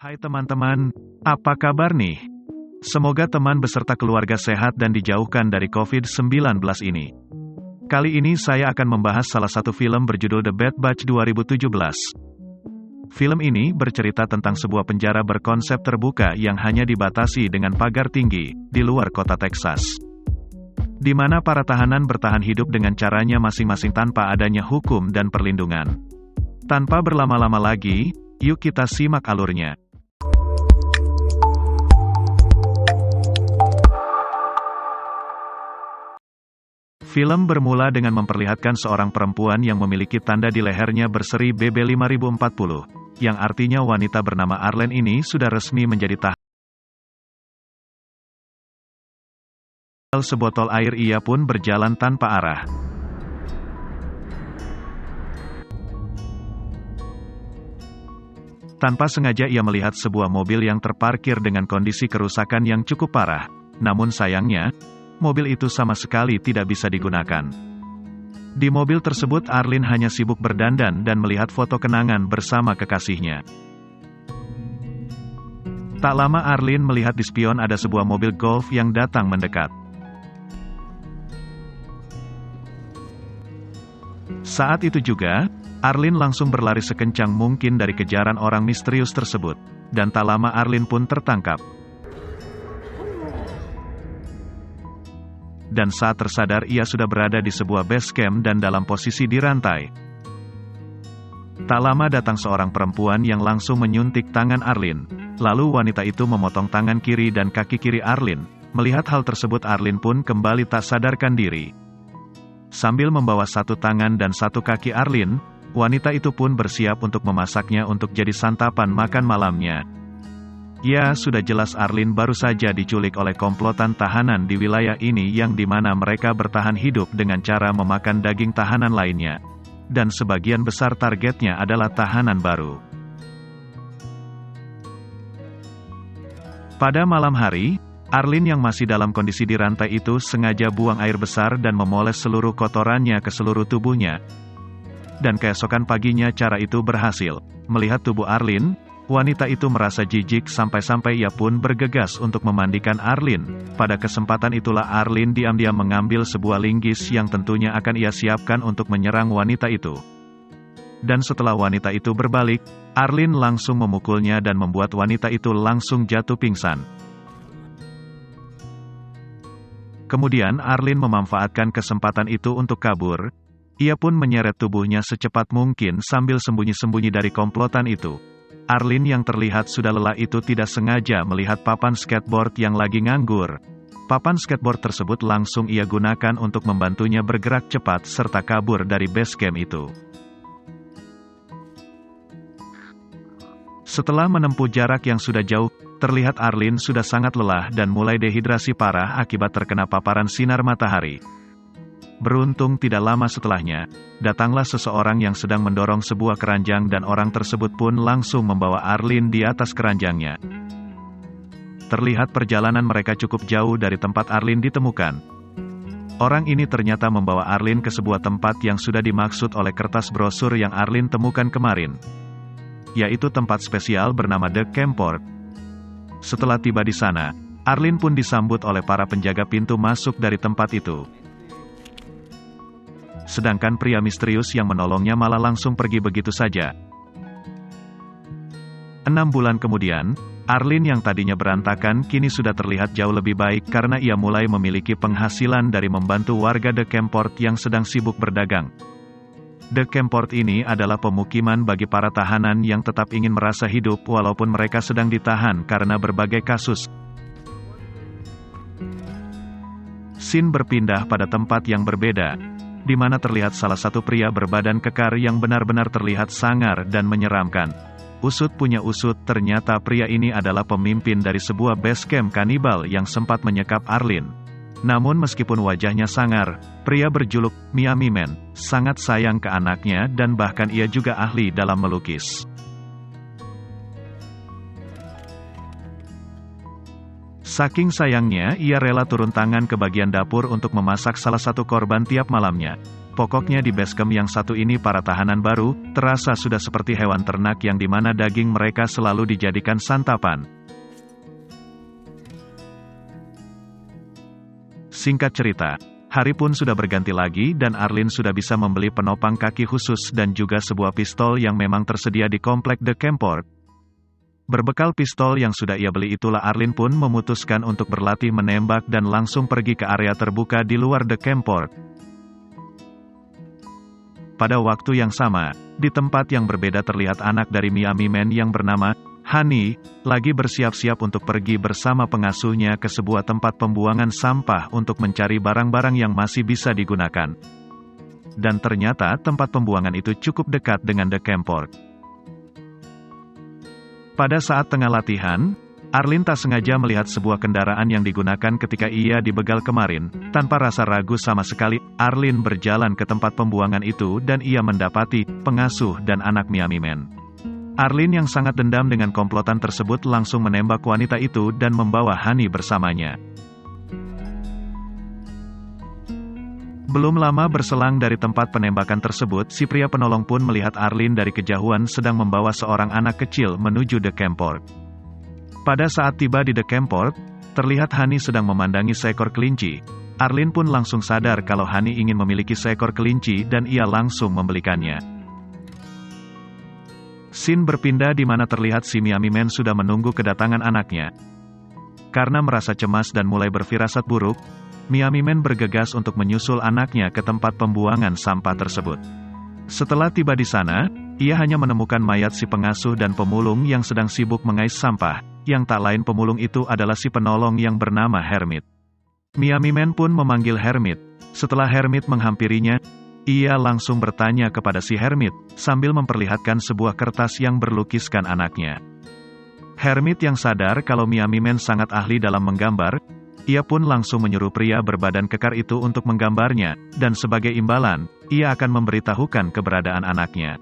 Hai teman-teman, apa kabar nih? Semoga teman beserta keluarga sehat dan dijauhkan dari COVID-19 ini. Kali ini saya akan membahas salah satu film berjudul The Bad Batch 2017. Film ini bercerita tentang sebuah penjara berkonsep terbuka yang hanya dibatasi dengan pagar tinggi, di luar kota Texas. Di mana para tahanan bertahan hidup dengan caranya masing-masing tanpa adanya hukum dan perlindungan. Tanpa berlama-lama lagi, yuk kita simak alurnya. Film bermula dengan memperlihatkan seorang perempuan yang memiliki tanda di lehernya berseri BB5040, yang artinya wanita bernama Arlen ini sudah resmi menjadi tahanan. Sebotol air ia pun berjalan tanpa arah. Tanpa sengaja ia melihat sebuah mobil yang terparkir dengan kondisi kerusakan yang cukup parah. Namun sayangnya, mobil itu sama sekali tidak bisa digunakan. Di mobil tersebut Arlen hanya sibuk berdandan dan melihat foto kenangan bersama kekasihnya. Tak lama Arlen melihat di spion ada sebuah mobil golf yang datang mendekat. Saat itu juga, Arlen langsung berlari sekencang mungkin dari kejaran orang misterius tersebut, dan tak lama Arlen pun tertangkap. Dan saat tersadar ia sudah berada di sebuah base camp dan dalam posisi dirantai. Tak lama datang seorang perempuan yang langsung menyuntik tangan Arlen. Lalu wanita itu memotong tangan kiri dan kaki kiri Arlen. Melihat hal tersebut Arlen pun kembali tak sadarkan diri. Sambil membawa satu tangan dan satu kaki Arlen, wanita itu pun bersiap untuk memasaknya untuk jadi santapan makan malamnya. Ya, sudah jelas Arlen baru saja diculik oleh komplotan tahanan di wilayah ini yang dimana mereka bertahan hidup dengan cara memakan daging tahanan lainnya. Dan sebagian besar targetnya adalah tahanan baru. Pada malam hari, Arlen yang masih dalam kondisi dirantai itu sengaja buang air besar dan memoles seluruh kotorannya ke seluruh tubuhnya. Dan keesokan paginya cara itu berhasil. Melihat tubuh Arlen, wanita itu merasa jijik sampai-sampai ia pun bergegas untuk memandikan Arlen. Pada kesempatan itulah Arlen diam-diam mengambil sebuah linggis yang tentunya akan ia siapkan untuk menyerang wanita itu. Dan setelah wanita itu berbalik, Arlen langsung memukulnya dan membuat wanita itu langsung jatuh pingsan. Kemudian Arlen memanfaatkan kesempatan itu untuk kabur. Ia pun menyeret tubuhnya secepat mungkin sambil sembunyi-sembunyi dari komplotan itu. Arlen yang terlihat sudah lelah itu tidak sengaja melihat papan skateboard yang lagi nganggur. Papan skateboard tersebut langsung ia gunakan untuk membantunya bergerak cepat serta kabur dari base camp itu. Setelah menempuh jarak yang sudah jauh, terlihat Arlen sudah sangat lelah dan mulai dehidrasi parah akibat terkena paparan sinar matahari. Beruntung tidak lama setelahnya, datanglah seseorang yang sedang mendorong sebuah keranjang dan orang tersebut pun langsung membawa Arlen di atas keranjangnya. Terlihat perjalanan mereka cukup jauh dari tempat Arlen ditemukan. Orang ini ternyata membawa Arlen ke sebuah tempat yang sudah dimaksud oleh kertas brosur yang Arlen temukan kemarin. Yaitu tempat spesial bernama The Campport. Setelah tiba di sana, Arlen pun disambut oleh para penjaga pintu masuk dari tempat itu. Sedangkan pria misterius yang menolongnya malah langsung pergi begitu saja. 6 bulan kemudian, Arlen yang tadinya berantakan kini sudah terlihat jauh lebih baik karena ia mulai memiliki penghasilan dari membantu warga The Campport yang sedang sibuk berdagang. The Campport ini adalah pemukiman bagi para tahanan yang tetap ingin merasa hidup walaupun mereka sedang ditahan karena berbagai kasus. Scene berpindah pada tempat yang berbeda, di mana terlihat salah satu pria berbadan kekar yang benar-benar terlihat sangar dan menyeramkan. Usut punya usut, ternyata pria ini adalah pemimpin dari sebuah base camp kanibal yang sempat menyekap Arlen. Namun meskipun wajahnya sangar, pria berjuluk Miami Man sangat sayang ke anaknya dan bahkan ia juga ahli dalam melukis. Saking sayangnya, ia rela turun tangan ke bagian dapur untuk memasak salah satu korban tiap malamnya. Pokoknya di basecamp yang satu ini para tahanan baru, terasa sudah seperti hewan ternak yang dimana daging mereka selalu dijadikan santapan. Singkat cerita, hari pun sudah berganti lagi dan Arlin sudah bisa membeli penopang kaki khusus dan juga sebuah pistol yang memang tersedia di komplek The Campport. Berbekal pistol yang sudah ia beli itulah Arlin pun memutuskan untuk berlatih menembak dan langsung pergi ke area terbuka di luar The Campport. Pada waktu yang sama, di tempat yang berbeda terlihat anak dari Miami Man yang bernama Honey, lagi bersiap-siap untuk pergi bersama pengasuhnya ke sebuah tempat pembuangan sampah untuk mencari barang-barang yang masih bisa digunakan. Dan ternyata tempat pembuangan itu cukup dekat dengan The Campport. Pada saat tengah latihan, Arlin tak sengaja melihat sebuah kendaraan yang digunakan ketika ia dibegal kemarin. Tanpa rasa ragu sama sekali, Arlin berjalan ke tempat pembuangan itu dan ia mendapati pengasuh dan anak Miami Man. Arlin yang sangat dendam dengan komplotan tersebut langsung menembak wanita itu dan membawa Honey bersamanya. Belum lama berselang dari tempat penembakan tersebut, si pria penolong pun melihat Arlin dari kejauhan sedang membawa seorang anak kecil menuju The Campport. Pada saat tiba di The Campport, terlihat Honey sedang memandangi seekor kelinci. Arlin pun langsung sadar kalau Honey ingin memiliki seekor kelinci dan ia langsung membelikannya. Scene berpindah di mana terlihat si Miami Man sudah menunggu kedatangan anaknya. Karena merasa cemas dan mulai berfirasat buruk, Miami Man bergegas untuk menyusul anaknya ke tempat pembuangan sampah tersebut. Setelah tiba di sana, ia hanya menemukan mayat si pengasuh dan pemulung yang sedang sibuk mengais sampah. Yang tak lain pemulung itu adalah si penolong yang bernama Hermit. Miami Man pun memanggil Hermit. Setelah Hermit menghampirinya, ia langsung bertanya kepada si Hermit, sambil memperlihatkan sebuah kertas yang berlukiskan anaknya. Hermit yang sadar kalau Miami Man sangat ahli dalam menggambar, ia pun langsung menyuruh pria berbadan kekar itu untuk menggambarnya, dan sebagai imbalan, ia akan memberitahukan keberadaan anaknya.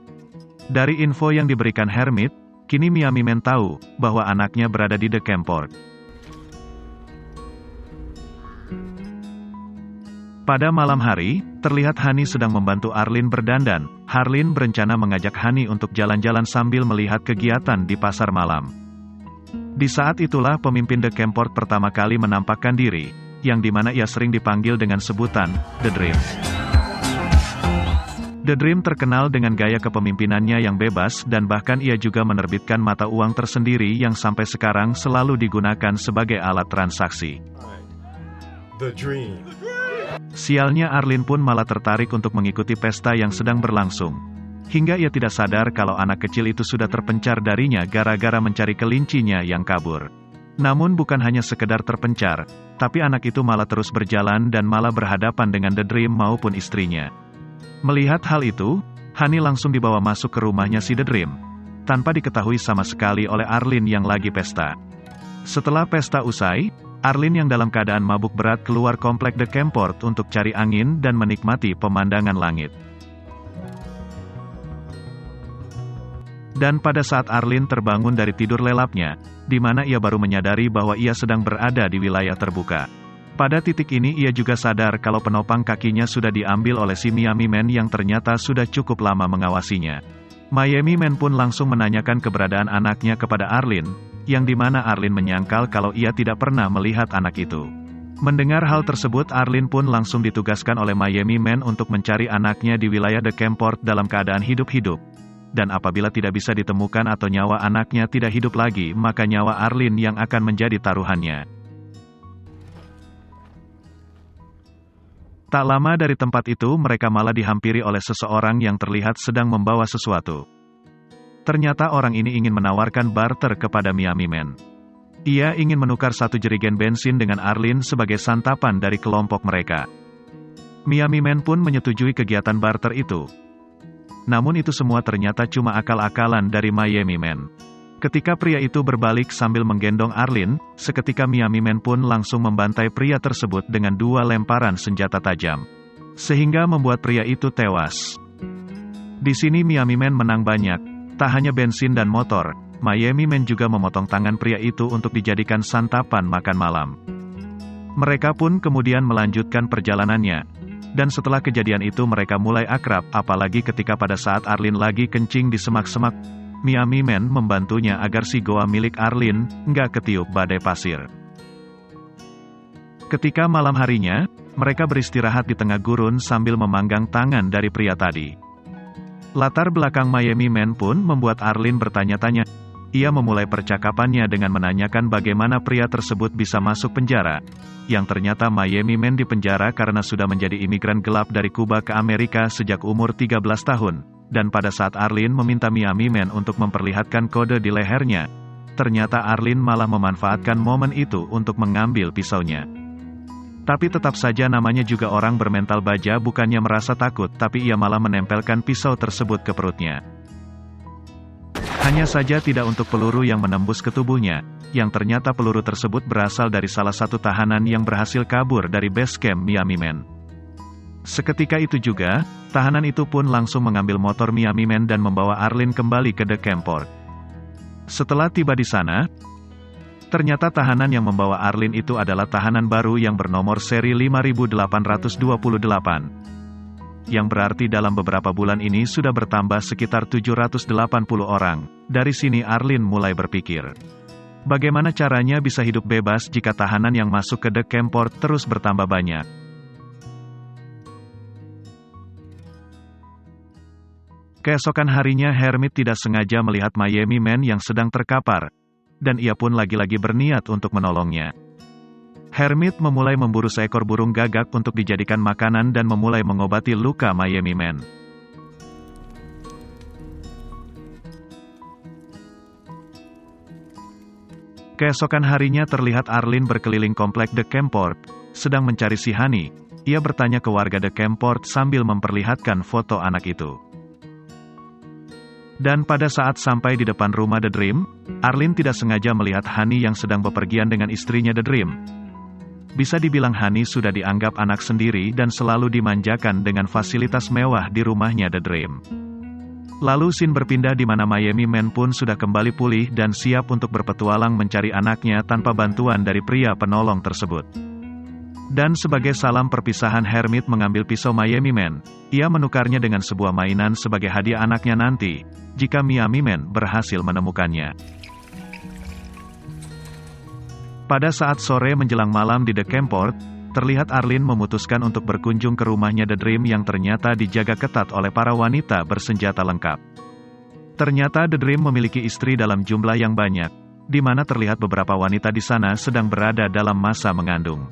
Dari info yang diberikan Hermit, kini Miami Man tahu bahwa anaknya berada di The Campport. Pada malam hari, terlihat Honey sedang membantu Arlin berdandan. Arlin berencana mengajak Honey untuk jalan-jalan sambil melihat kegiatan di pasar malam. Di saat itulah pemimpin The Campport pertama kali menampakkan diri, yang dimana ia sering dipanggil dengan sebutan The Dream. The Dream terkenal dengan gaya kepemimpinannya yang bebas dan bahkan ia juga menerbitkan mata uang tersendiri yang sampai sekarang selalu digunakan sebagai alat transaksi. The Dream. Sialnya Arlin pun malah tertarik untuk mengikuti pesta yang sedang berlangsung. Hingga ia tidak sadar kalau anak kecil itu sudah terpencar darinya gara-gara mencari kelincinya yang kabur. Namun bukan hanya sekedar terpencar, tapi anak itu malah terus berjalan dan malah berhadapan dengan The Dream maupun istrinya. Melihat hal itu, Honey langsung dibawa masuk ke rumahnya si The Dream, tanpa diketahui sama sekali oleh Arlin yang lagi pesta. Setelah pesta usai, Arlin yang dalam keadaan mabuk berat keluar komplek The Campport untuk cari angin dan menikmati pemandangan langit. Dan pada saat Arlin terbangun dari tidur lelapnya, di mana ia baru menyadari bahwa ia sedang berada di wilayah terbuka. Pada titik ini ia juga sadar kalau penopang kakinya sudah diambil oleh si Miami Man yang ternyata sudah cukup lama mengawasinya. Miami Man pun langsung menanyakan keberadaan anaknya kepada Arlin, yang dimana Arlin menyangkal kalau ia tidak pernah melihat anak itu. Mendengar hal tersebut Arlin pun langsung ditugaskan oleh Miami Man untuk mencari anaknya di wilayah The Campport dalam keadaan hidup-hidup. Dan apabila tidak bisa ditemukan atau nyawa anaknya tidak hidup lagi maka nyawa Arlin yang akan menjadi taruhannya. Tak lama dari tempat itu mereka malah dihampiri oleh seseorang yang terlihat sedang membawa sesuatu. Ternyata orang ini ingin menawarkan barter kepada Miami Man. Ia ingin menukar satu jerigen bensin dengan Arlin sebagai santapan dari kelompok mereka. Miami Man pun menyetujui kegiatan barter itu. Namun itu semua ternyata cuma akal-akalan dari Miami Man. Ketika pria itu berbalik sambil menggendong Arlin, seketika Miami Man pun langsung membantai pria tersebut dengan 2 lemparan senjata tajam. Sehingga membuat pria itu tewas. Di sini Miami Man menang banyak, tak hanya bensin dan motor, Miami Man juga memotong tangan pria itu untuk dijadikan santapan makan malam. Mereka pun kemudian melanjutkan perjalanannya. Dan setelah kejadian itu mereka mulai akrab, apalagi ketika pada saat Arlene lagi kencing di semak-semak, Miami Man membantunya agar si goa milik Arlene nggak ketiup badai pasir. Ketika malam harinya, mereka beristirahat di tengah gurun sambil memanggang tangan dari pria tadi. Latar belakang Miami Man pun membuat Arlene bertanya-tanya. Ia memulai percakapannya dengan menanyakan bagaimana pria tersebut bisa masuk penjara, yang ternyata Miami Man di penjara karena sudah menjadi imigran gelap dari Kuba ke Amerika sejak umur 13 tahun, dan pada saat Arlene meminta Miami Man untuk memperlihatkan kode di lehernya, ternyata Arlene malah memanfaatkan momen itu untuk mengambil pisaunya. Tapi tetap saja namanya juga orang bermental baja, bukannya merasa takut, tapi ia malah menempelkan pisau tersebut ke perutnya. Hanya saja tidak untuk peluru yang menembus ke tubuhnya, yang ternyata peluru tersebut berasal dari salah satu tahanan yang berhasil kabur dari base camp Miami Man. Seketika itu juga, tahanan itu pun langsung mengambil motor Miami Man dan membawa Arlene kembali ke The Campport. Setelah tiba di sana, ternyata tahanan yang membawa Arlene itu adalah tahanan baru yang bernomor seri 5828. Yang berarti dalam beberapa bulan ini sudah bertambah sekitar 780 orang. Dari sini Arlene mulai berpikir, bagaimana caranya bisa hidup bebas jika tahanan yang masuk ke The Campport terus bertambah banyak. Keesokan harinya Hermit tidak sengaja melihat Miami Man yang sedang terkapar, dan ia pun lagi-lagi berniat untuk menolongnya. Hermit memulai memburu seekor burung gagak untuk dijadikan makanan dan memulai mengobati luka Miami Man. Keesokan harinya terlihat Arlene berkeliling komplek The Campport, sedang mencari si Honey. Ia bertanya ke warga The Campport sambil memperlihatkan foto anak itu. Dan pada saat sampai di depan rumah The Dream, Arlene tidak sengaja melihat Honey yang sedang bepergian dengan istrinya The Dream. Bisa dibilang Honey sudah dianggap anak sendiri dan selalu dimanjakan dengan fasilitas mewah di rumahnya The Dream. Lalu scene berpindah di mana Miami Man pun sudah kembali pulih dan siap untuk berpetualang mencari anaknya tanpa bantuan dari pria penolong tersebut. Dan sebagai salam perpisahan Hermit mengambil pisau Miami Man. Ia menukarnya dengan sebuah mainan sebagai hadiah anaknya nanti, jika Miami Man berhasil menemukannya. Pada saat sore menjelang malam di The Campport, terlihat Arlene memutuskan untuk berkunjung ke rumahnya The Dream yang ternyata dijaga ketat oleh para wanita bersenjata lengkap. Ternyata The Dream memiliki istri dalam jumlah yang banyak, di mana terlihat beberapa wanita di sana sedang berada dalam masa mengandung.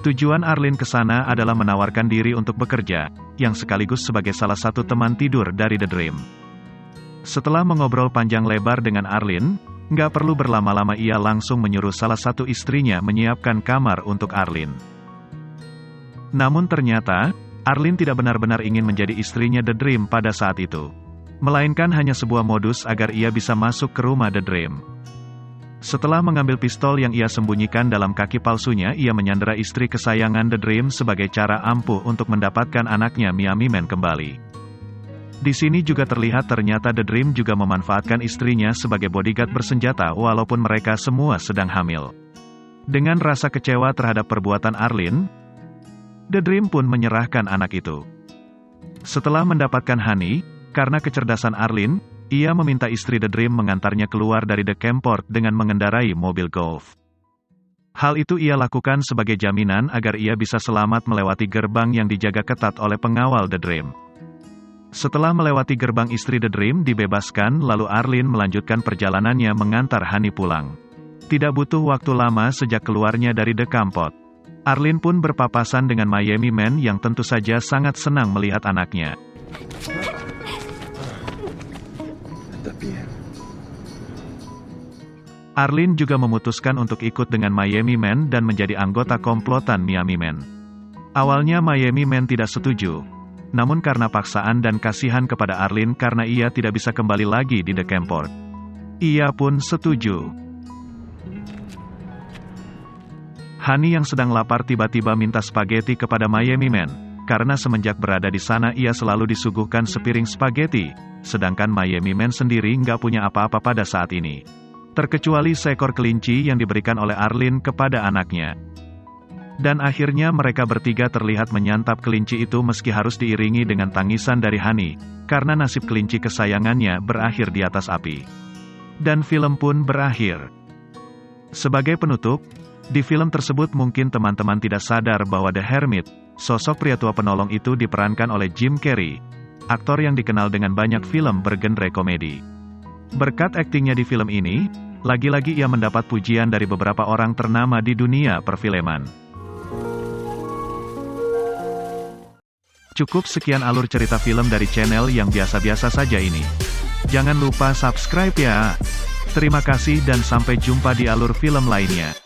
Tujuan Arlene ke sana adalah menawarkan diri untuk bekerja, yang sekaligus sebagai salah satu teman tidur dari The Dream. Setelah mengobrol panjang lebar dengan Arlene, nggak perlu berlama-lama ia langsung menyuruh salah satu istrinya menyiapkan kamar untuk Arlene. Namun ternyata, Arlene tidak benar-benar ingin menjadi istrinya The Dream pada saat itu. Melainkan hanya sebuah modus agar ia bisa masuk ke rumah The Dream. Setelah mengambil pistol yang ia sembunyikan dalam kaki palsunya, ia menyandera istri kesayangan The Dream sebagai cara ampuh untuk mendapatkan anaknya Miami Man kembali. Di sini juga terlihat ternyata The Dream juga memanfaatkan istrinya sebagai bodyguard bersenjata walaupun mereka semua sedang hamil. Dengan rasa kecewa terhadap perbuatan Arlene, The Dream pun menyerahkan anak itu. Setelah mendapatkan Honey, karena kecerdasan Arlene, ia meminta istri The Dream mengantarnya keluar dari The Campport dengan mengendarai mobil golf. Hal itu ia lakukan sebagai jaminan agar ia bisa selamat melewati gerbang yang dijaga ketat oleh pengawal The Dream. Setelah melewati gerbang, istri The Dream dibebaskan, lalu Arlene melanjutkan perjalanannya mengantar Honey pulang. Tidak butuh waktu lama sejak keluarnya dari The Campport, Arlene pun berpapasan dengan Miami Man yang tentu saja sangat senang melihat anaknya. Arlene juga memutuskan untuk ikut dengan Miami Man dan menjadi anggota komplotan Miami Man. Awalnya Miami Man tidak setuju. Namun karena paksaan dan kasihan kepada Arlene karena ia tidak bisa kembali lagi di The Campport, ia pun setuju. Honey yang sedang lapar tiba-tiba minta spaghetti kepada Miami Man, karena semenjak berada di sana ia selalu disuguhkan sepiring spaghetti, sedangkan Miami Man sendiri nggak punya apa-apa pada saat ini. Terkecuali seekor kelinci yang diberikan oleh Arlene kepada anaknya. Dan akhirnya mereka bertiga terlihat menyantap kelinci itu meski harus diiringi dengan tangisan dari Hani, karena nasib kelinci kesayangannya berakhir di atas api. Dan film pun berakhir. Sebagai penutup, di film tersebut mungkin teman-teman tidak sadar bahwa The Hermit, sosok pria tua penolong itu diperankan oleh Jim Carrey, aktor yang dikenal dengan banyak film bergenre komedi. Berkat aktingnya di film ini, lagi-lagi ia mendapat pujian dari beberapa orang ternama di dunia perfilman. Cukup sekian alur cerita film dari channel yang biasa-biasa saja ini. Jangan lupa subscribe ya. Terima kasih dan sampai jumpa di alur film lainnya.